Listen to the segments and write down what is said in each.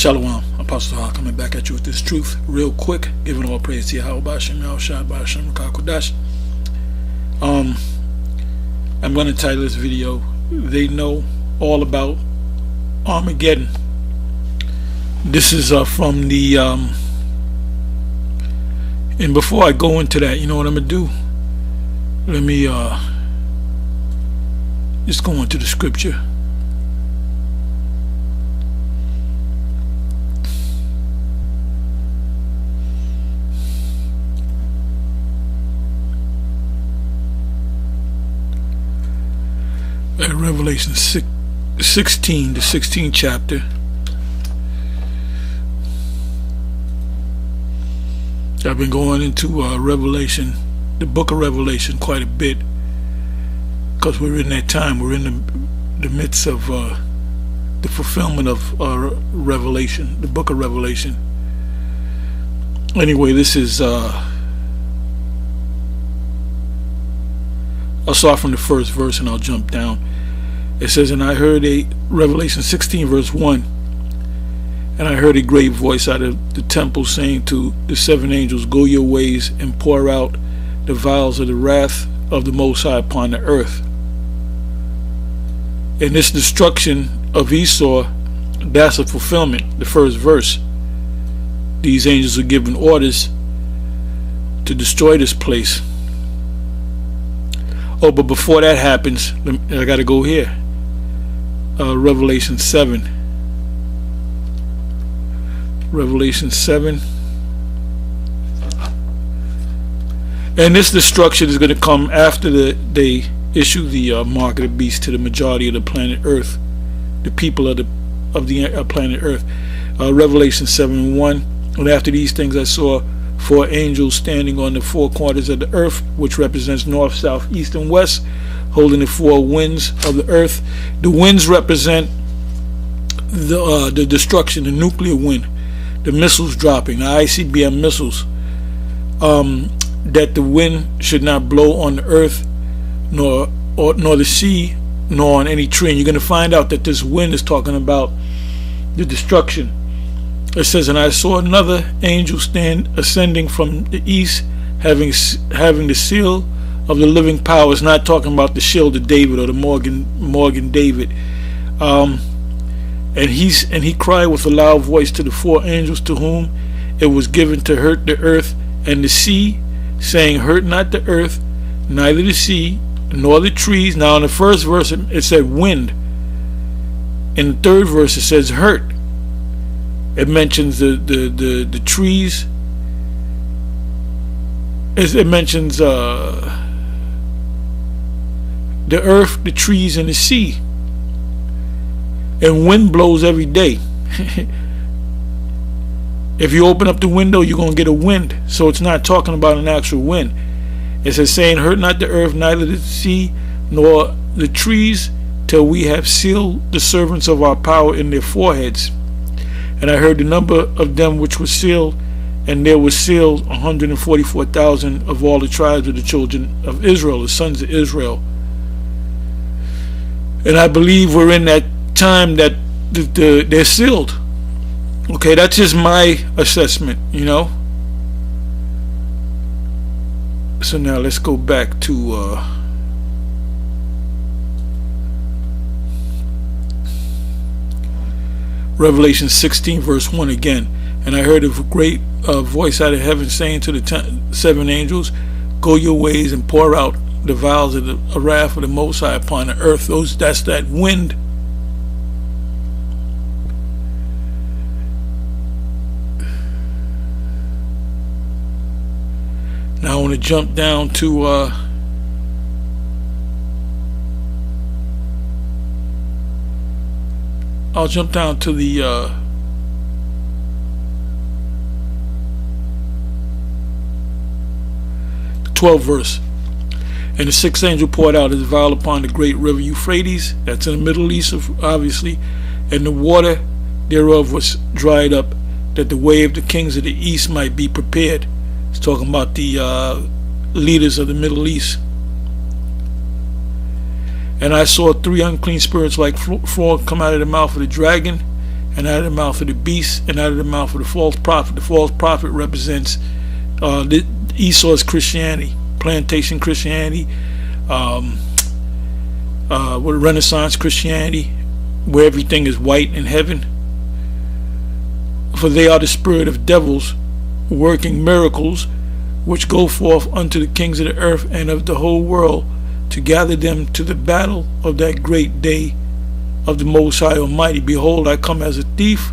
Shalom, Apostle Hall coming back at you with this truth real quick, giving all praise to Yahweh B'Shem, Yahushua B'Shem, Kodash. I'm going to title this video, They Know All About Armageddon. This is from the, and before I go into that, you know what I'm going to do? Let me just go into the scripture. At Revelation 16, the 16th chapter. I've been going into Revelation, the book of Revelation, quite a bit, because we're in that time. We're in the midst of the fulfillment of Revelation, the book of Revelation. Anyway, this is I'll start from the first verse and I'll jump down. It says, and I heard Revelation 16 verse 1, and I heard a great voice out of the temple saying to the seven angels, go your ways and pour out the vials of the wrath of the Most High upon the earth. And this destruction of Esau, that's a fulfillment, the first verse. These angels are given orders to destroy this place. Oh, but before that happens, I got to go here. Revelation 7. Revelation 7. And this destruction is going to come after they issue the mark of the beast to the majority of the planet Earth, the people of the planet Earth. Revelation 7:1. And after these things I saw four angels standing on the four corners of the earth, which represents north, south, east, and west, holding the four winds of the earth. The winds represent the destruction, the nuclear wind, the missiles dropping, the ICBM missiles. That the wind should not blow on the earth, nor the sea, nor on any tree. And you're going to find out that this wind is talking about the destruction. It says, and I saw another angel ascending from the east, having the seal of the living power. It's not talking about the shield of David or the Morgan David. And he cried with a loud voice to the four angels to whom it was given to hurt the earth and the sea, saying, hurt not the earth, neither the sea, nor the trees. Now in the first verse it said wind. In the third verse it says hurt. It mentions the trees. It mentions the earth, the trees, and the sea. And wind blows every day. If you open up the window, you're going to get a wind. So it's not talking about an actual wind. It says, saying, hurt not the earth, neither the sea, nor the trees, till we have sealed the servants of our power in their foreheads. And I heard the number of them which were sealed, and there was sealed 144,000 of all the tribes of the children of Israel, the sons of Israel. And I believe we're in that time that they're sealed. Okay, that's just my assessment, you know. So now let's go back to Revelation 16 verse 1 again. And I heard a great voice out of heaven saying to the seven angels, go your ways and pour out the vials of the wrath of the Most High upon the earth. That's that wind. Now I want to jump down to I'll jump down to the 12th verse. And the sixth angel poured out his vial upon the great river Euphrates, that's in the Middle East, obviously, and the water thereof was dried up, that the way of the kings of the east might be prepared. It's talking about the leaders of the Middle East. And I saw three unclean spirits like frog come out of the mouth of the dragon, and out of the mouth of the beast, and out of the mouth of the false prophet. The false prophet represents Esau's Christianity, plantation Christianity, Renaissance Christianity, where everything is white in heaven. For they are the spirit of devils, working miracles, which go forth unto the kings of the earth and of the whole world, to gather them to the battle of that great day of the Most High Almighty. Behold, I come as a thief.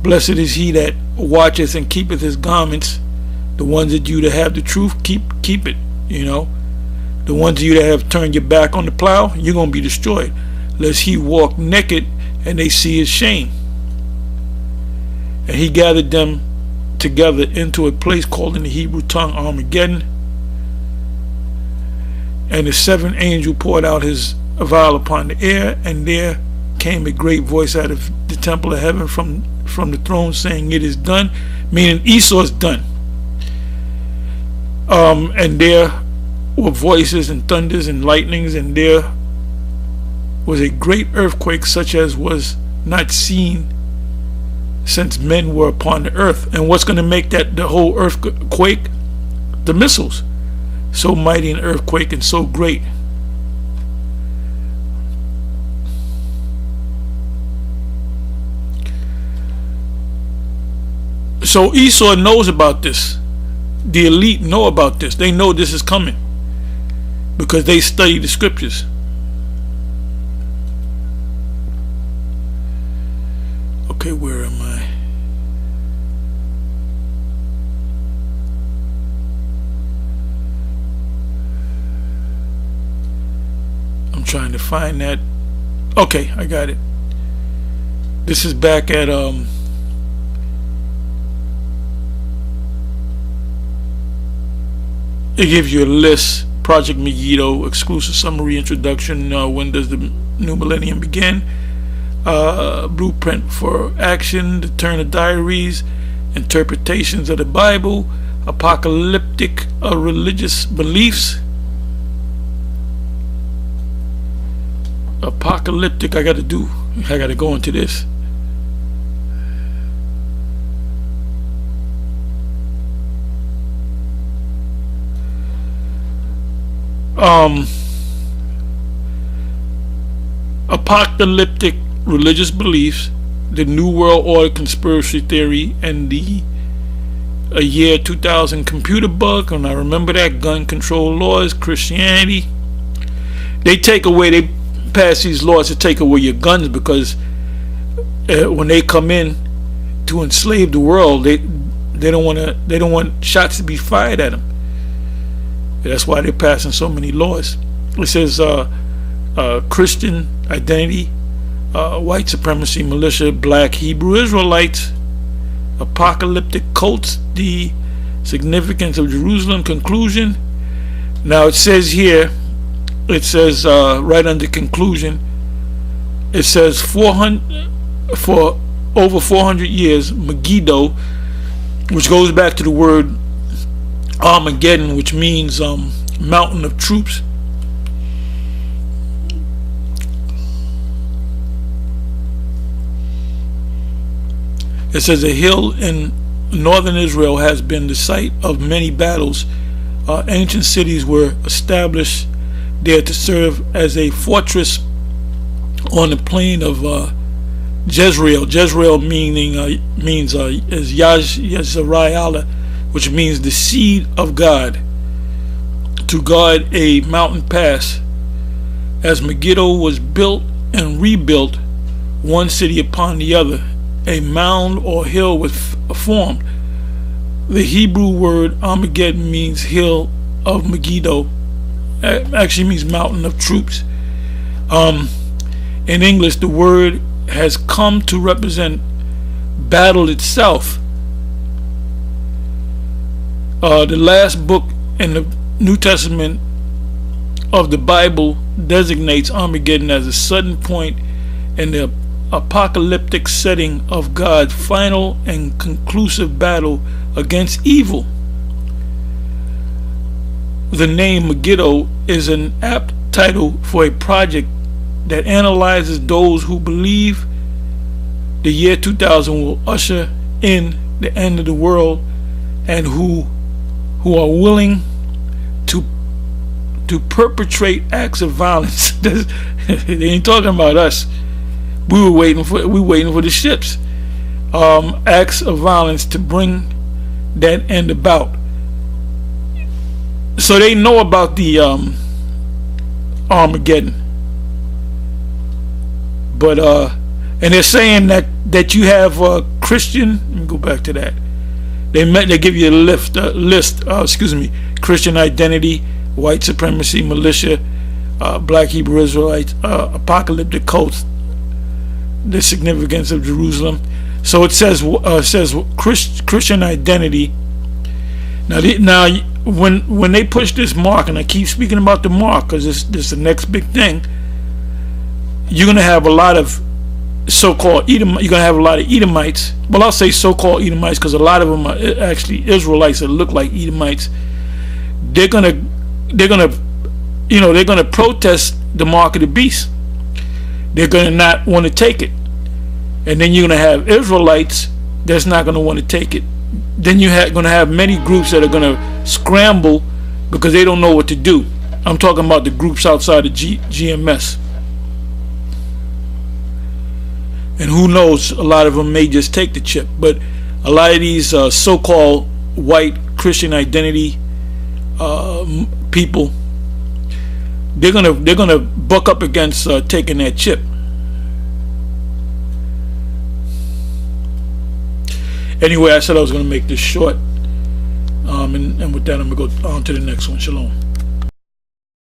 Blessed is he that watcheth and keepeth his garments. The ones that you that have the truth, keep it, you know. The ones of you that have turned your back on the plow, you're going to be destroyed. Lest he walk naked and they see his shame. And he gathered them together into a place called in the Hebrew tongue Armageddon. And the seventh angel poured out his vial upon the air, and there came a great voice out of the temple of heaven from the throne, saying, It is done, meaning Esau's done. And there were voices and thunders and lightnings, and there was a great earthquake such as was not seen since men were upon the earth. And what's going to make that the whole earthquake? The missiles. So mighty an earthquake and so great. So Esau knows about this. The elite know about this. They know this is coming because they study the scriptures. Okay, where am I? I'm trying to find that. Okay, I got it. This is back at it gives you a list. Project Megiddo, exclusive summary introduction. When does the new millennium begin? Blueprint for action, the turn of diaries, interpretations of the Bible, apocalyptic religious beliefs. Apocalyptic, I gotta go into this. Apocalyptic religious beliefs, the New World Order conspiracy theory, and the year 2000 computer bug, and I remember that, gun control laws, Christianity. They pass these laws to take away your guns because when they come in to enslave the world, they don't want shots to be fired at them. That's why they're passing so many laws. It says Christian identity, white supremacy militia, black Hebrew Israelites, apocalyptic cults, the significance of Jerusalem, conclusion. Now it says here, right under conclusion, it says for over 400 years, Megiddo, which goes back to the word Armageddon, which means mountain of troops. It says a hill in northern Israel has been the site of many battles. Ancient cities were established there to serve as a fortress on the plain of Jezreel. Jezreel means is Yazariah, which means the seed of God, to guard a mountain pass. As Megiddo was built and rebuilt, one city upon the other, a mound or hill was formed. The Hebrew word Armageddon means hill of Megiddo. It actually means mountain of troops. In English, the word has come to represent battle itself. The last book in the New Testament of the Bible designates Armageddon as a sudden point in the apocalyptic setting of God's final and conclusive battle against evil. The name Megiddo is an apt title for a project that analyzes those who believe the year 2000 will usher in the end of the world, and who are willing to perpetrate acts of violence. They ain't talking about us. We waiting for the ships. Acts of violence to bring that end about. So they know about the Armageddon, but and they're saying that you have Christian. Let me go back to that. They give you a list. Christian identity, white supremacy, militia, black Hebrew Israelites, apocalyptic cults, the significance of Jerusalem. So it says Christian identity. Now when they push this mark, and I keep speaking about the mark because this is the next big thing, you're gonna have a lot of so-called Edomites. You're gonna have a lot of Edomites. Well, I'll say so-called Edomites because a lot of them are actually Israelites that look like Edomites. They're gonna protest the mark of the beast. They're gonna not want to take it, and then you're gonna have Israelites that's not gonna want to take it. Then you're gonna have many groups that are gonna scramble because they don't know what to do. I'm talking about the groups outside of GMS. And who knows, a lot of them may just take the chip. But a lot of these so-called white Christian identity people, they're gonna buck up against taking that chip. Anyway, I said I was gonna make this short, and with that, I'm gonna go on to the next one. Shalom.